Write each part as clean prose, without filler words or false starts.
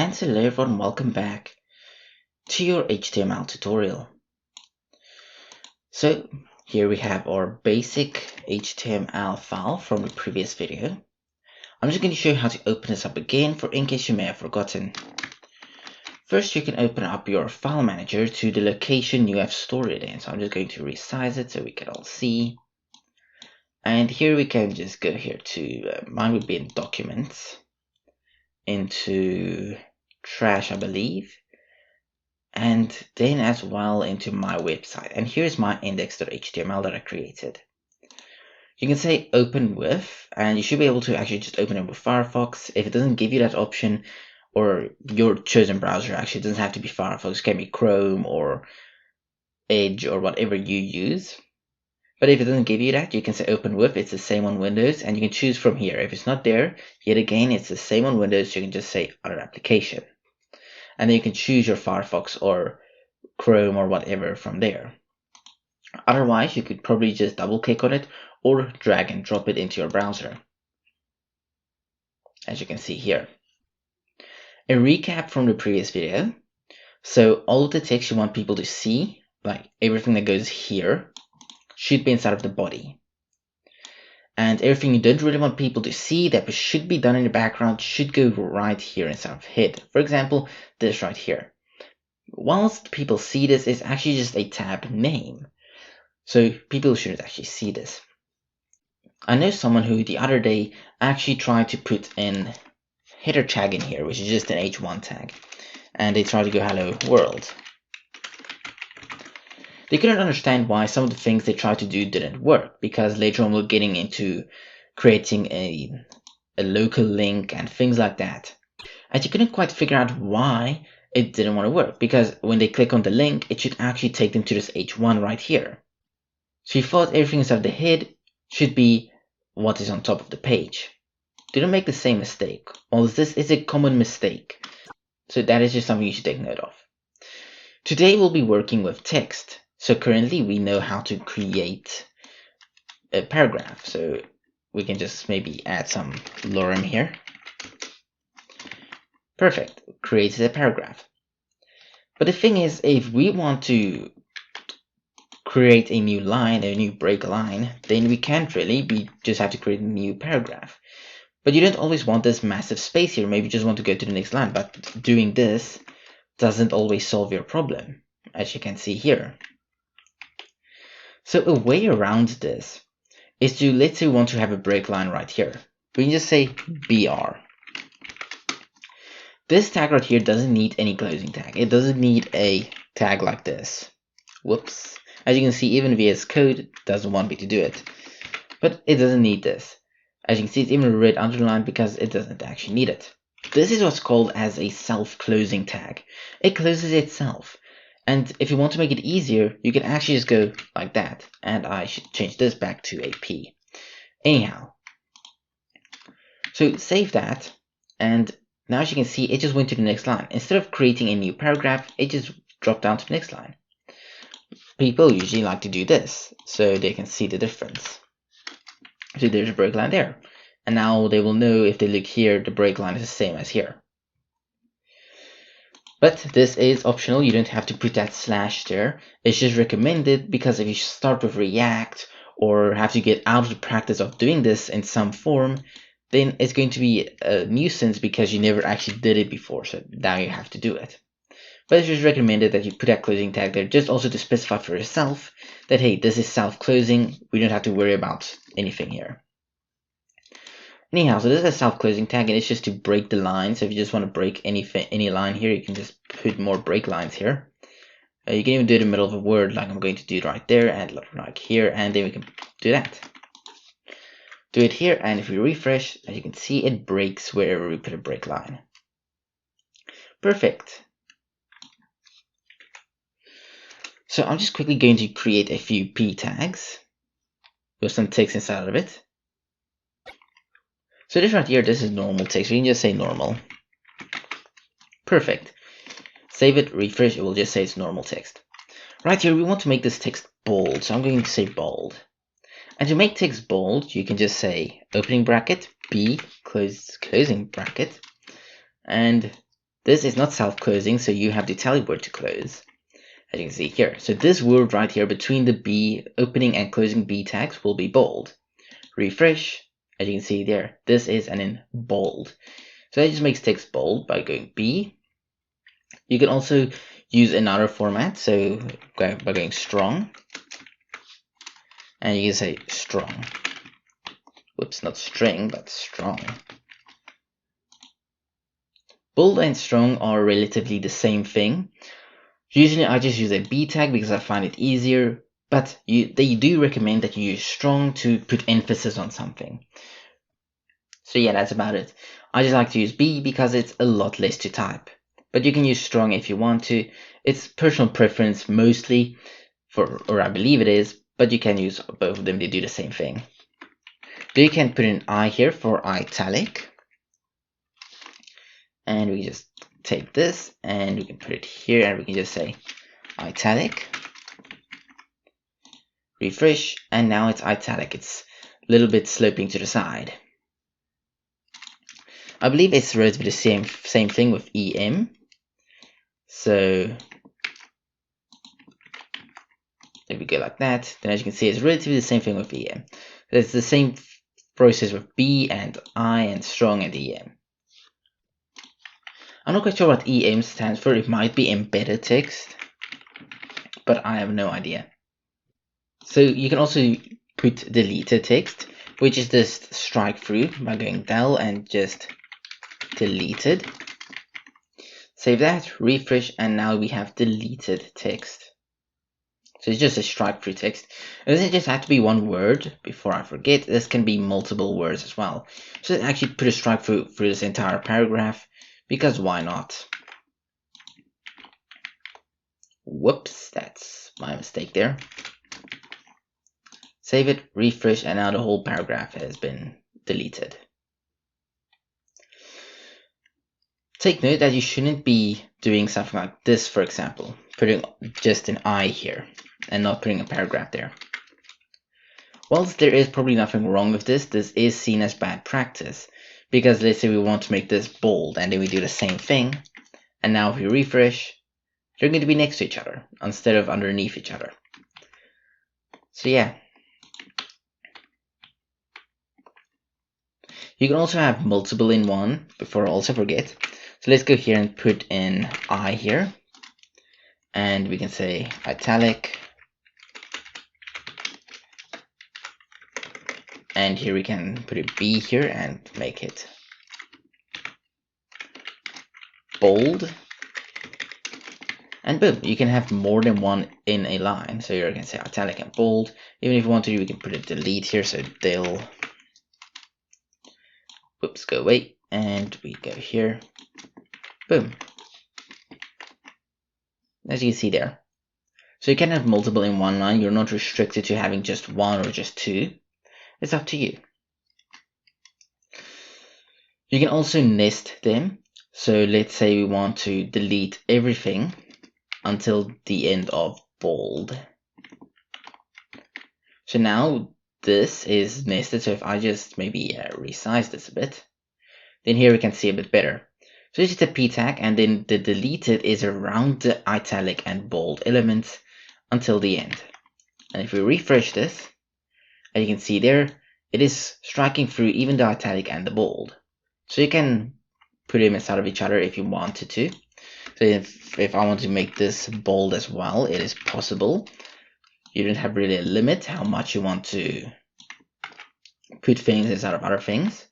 And hello everyone, welcome back to your HTML tutorial. So here we have our basic HTML file from the previous video. I'm just going to show you how to open this up again in case you may have forgotten. First, you can open up your file manager to the location you have stored it in. So I'm just going to resize it so we can all see. And here we can just go here to, mine would be in documents, into trash I believe, and then as well into my website. And here's my index.html that I created. You can say open with, and you should be able to actually just open it with Firefox. If it doesn't give you that option, or your chosen browser actually doesn't have to be Firefox, it can be Chrome or Edge or whatever you use. But if it doesn't give you that, you can say open with. It's the same on Windows, and you can choose from here. If it's not there, yet again, it's the same on Windows, so you can just say other application. And then you can choose your Firefox or Chrome or whatever from there. Otherwise, you could probably just double click on it or drag and drop it into your browser, as you can see here. A recap from the previous video. So all of the text you want people to see, like everything that goes here, should be inside of the body. And everything you don't really want people to see that should be done in the background should go right here inside of head. For example, this right here. Whilst people see this, it's actually just a tab name. So people shouldn't actually see this. I know someone who the other day actually tried to put in header tag in here, which is just an h1 tag. And they tried to go hello world. They couldn't understand why some of the things they tried to do didn't work, because later on we're getting into creating a local link and things like that. And you couldn't quite figure out why it didn't want to work, because when they click on the link, it should actually take them to this h1 right here. So you thought everything inside the head should be what is on top of the page. Don't make the same mistake. Well, this is a common mistake. So that is just something you should take note of. Today we'll be working with text. So currently we know how to create a paragraph. So we can just maybe add some lorem here. Perfect. Creates a paragraph. But the thing is, if we want to create a new line, a new break line, then we can't really. We just have to create a new paragraph. But you don't always want this massive space here. Maybe you just want to go to the next line. But doing this doesn't always solve your problem, as you can see here. So a way around this is to, let's say we want to have a break line right here. We can just say BR. This tag right here doesn't need any closing tag. It doesn't need a tag like this. Whoops. As you can see, even VS Code doesn't want me to do it. But it doesn't need this. As you can see, it's even red underlined because it doesn't actually need it. This is what's called as a self-closing tag. It closes itself. And if you want to make it easier, you can actually just go like that. And I should change this back to a P. Anyhow. So save that. And now as you can see, it just went to the next line. Instead of creating a new paragraph, it just dropped down to the next line. People usually like to do this, so they can see the difference. So there's a break line there. And now they will know if they look here, the break line is the same as here. But this is optional. You don't have to put that slash there. It's just recommended because if you start with React or have to get out of the practice of doing this in some form, then it's going to be a nuisance because you never actually did it before. So now you have to do it. But it's just recommended that you put that closing tag there, just also to specify for yourself that, hey, this is self-closing. We don't have to worry about anything here. Anyhow, so this is a self-closing tag, and it's just to break the line. So if you just want to break any line here, you can just put more break lines here. You can even do it in the middle of a word, like I'm going to do right there, and like here, and then we can do that. Do it here, and if we refresh, as you can see, it breaks wherever we put a break line. Perfect. So I'm just quickly going to create a few p tags with some text inside of it. So this right here, this is normal text. We can just say normal. Perfect. Save it, refresh, it will just say it's normal text. Right here, we want to make this text bold, so I'm going to say bold. And to make text bold, you can just say opening bracket, B, closing bracket, and This is not self-closing, so you have the italic word to close, as you can see here. So this word right here between the B opening and closing B tags will be bold. Refresh, as you can see there, this is and in bold. So that just makes text bold by going B. You can also use another format, so by going strong, and you can say strong. Whoops, not string, but strong. Bold and strong are relatively the same thing. Usually I just use a B tag because I find it easier, but they do recommend that you use strong to put emphasis on something. So yeah, that's about it. I just like to use B because it's a lot less to type. But you can use strong if you want to. It's personal preference mostly, or I believe it is, but you can use both of them, they do the same thing. Then you can put an I here for italic. And we just take this and we can put it here and we can just say italic. Refresh, and now it's italic. It's a little bit sloping to the side. I believe it's relatively the same thing with EM. So if we go like that, then as you can see, it's relatively the same thing with EM. It's the same process with B and I and strong and EM. I'm not quite sure what EM stands for. It might be embedded text, but I have no idea. So you can also put deleted text, which is just strike through by going del and just deleted. Save that, refresh, and now we have deleted text. So it's just a strike through text. It doesn't just have to be one word. Before I forget, this can be multiple words as well. So actually put a strike through this entire paragraph, because why not? Whoops, that's my mistake there. Save it, refresh, and now the whole paragraph has been deleted. Take note that you shouldn't be doing something like this, for example, putting just an I here and not putting a paragraph there. Whilst there is probably nothing wrong with this, this is seen as bad practice, because let's say we want to make this bold and then we do the same thing, and now if we refresh, they're going to be next to each other instead of underneath each other. So yeah. You can also have multiple in one, before I also forget. So let's go here and put in I here, and we can say italic, and here we can put a B here and make it bold, and boom, you can have more than one in a line. So here I can say italic and bold. Even if you want to, we can put a delete here, so they'll, whoops, go away, and we go here, boom, as you can see there. So you can have multiple in one line. You're not restricted to having just one or just two. It's up to you. You can also nest them. So let's say we want to delete everything until the end of bold. So now this is nested. So if I just maybe resize this a bit, then here we can see a bit better. So it's just a P tag, and then the deleted is around the italic and bold elements until the end. And if we refresh this, as you can see there, it is striking through even the italic and the bold. So you can put them inside of each other if you wanted to. So if I want to make this bold as well, it is possible. You don't have really a limit how much you want to put things inside of other things.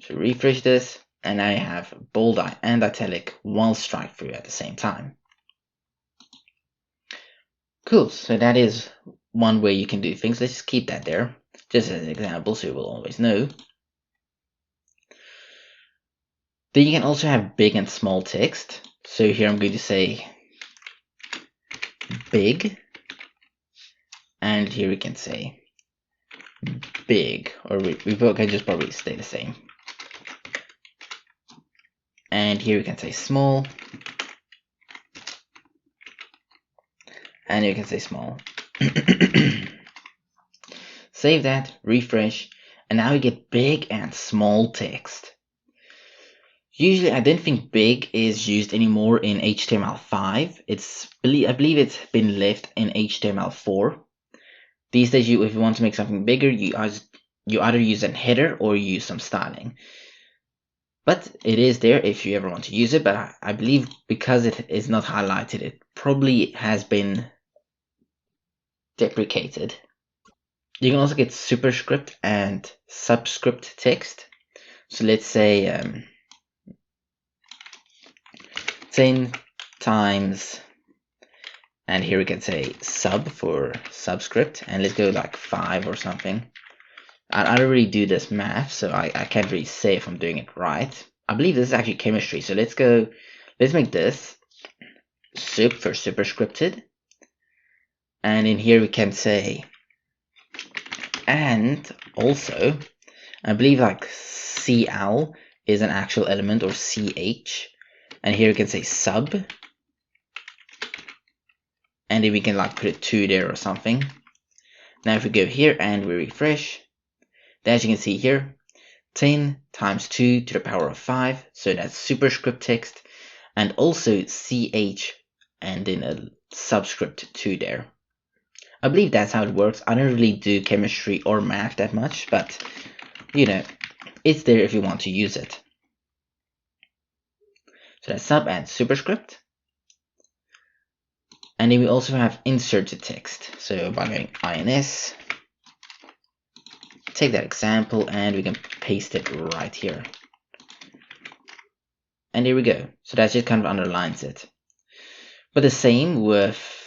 So refresh this, and now you have bold and italic while strike through at the same time. Cool, so that is one way you can do things. Let's just keep that there, just as an example, so you will always know. Then you can also have big and small text. So here I'm going to say big, and here we can say big, or we can just probably stay the same. And here we can say small, and you can say small. Save that, refresh, and now we get big and small text. Usually, I don't think big is used anymore in HTML5. I believe it's been left in HTML4. These days, if you want to make something bigger, you either use a header or you use some styling. But it is there if you ever want to use it. But I believe because it is not highlighted, it probably has been deprecated. You can also get superscript and subscript text. So let's say 10 times, and here we can say sub for subscript, and let's go like 5 or something. I don't really do this math, so I can't really say if I'm doing it right. I believe this is actually chemistry, so let's make this sup for superscripted, and in here we can say, and also, I believe like CL is an actual element, or CH, and here we can say sub, and then we can like put a 2 there or something. Now if we go here and we refresh, then as you can see here, 10 times 2 to the power of 5, so that's superscript text, and also CH and then a subscript 2 there. I believe that's how it works. I don't really do chemistry or math that much, but you know, it's there if you want to use it. So that's sub and superscript. And then we also have inserted text. So by going ins, take that example and we can paste it right here. And here we go. So that just kind of underlines it. But the same with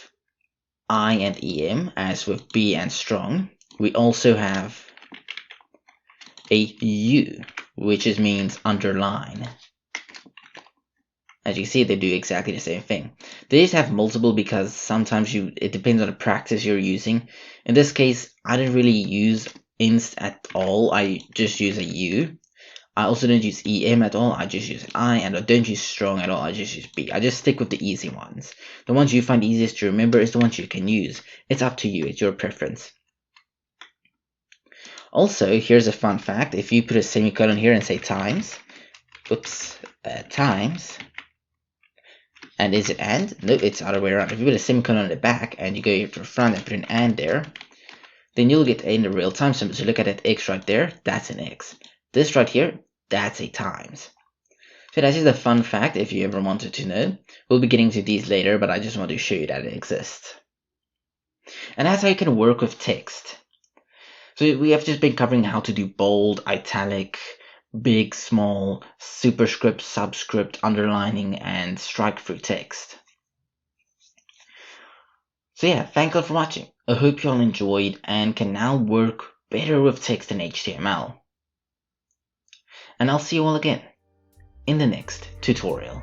I and em as with B and strong. We also have a U, which means underline. As you can see, they do exactly the same thing. They just have multiple because sometimes it depends on the practice you're using. In this case, I didn't really use inst at all. I just use a U. I also don't use em at all. I just use an I, and I don't use strong at all. I just use B. I just stick with the easy ones. The ones you find easiest to remember is the ones you can use. It's up to you. It's your preference. Also, here's a fun fact. If you put a semicolon here and say times, times, and is it and? No, it's the other way around. If you put a semicolon on the back and you go here to the front and put an and there, then you'll get in the real time symbol. So look at that X right there, that's an X. This right here, that's a times. So that's just a fun fact if you ever wanted to know. We'll be getting to these later, but I just want to show you that it exists. And that's how you can work with text. So we have just been covering how to do bold, italic, big, small, superscript, subscript, underlining, and strike through text. So yeah, thank you all for watching. I hope you all enjoyed and can now work better with text in HTML. And I'll see you all again in the next tutorial.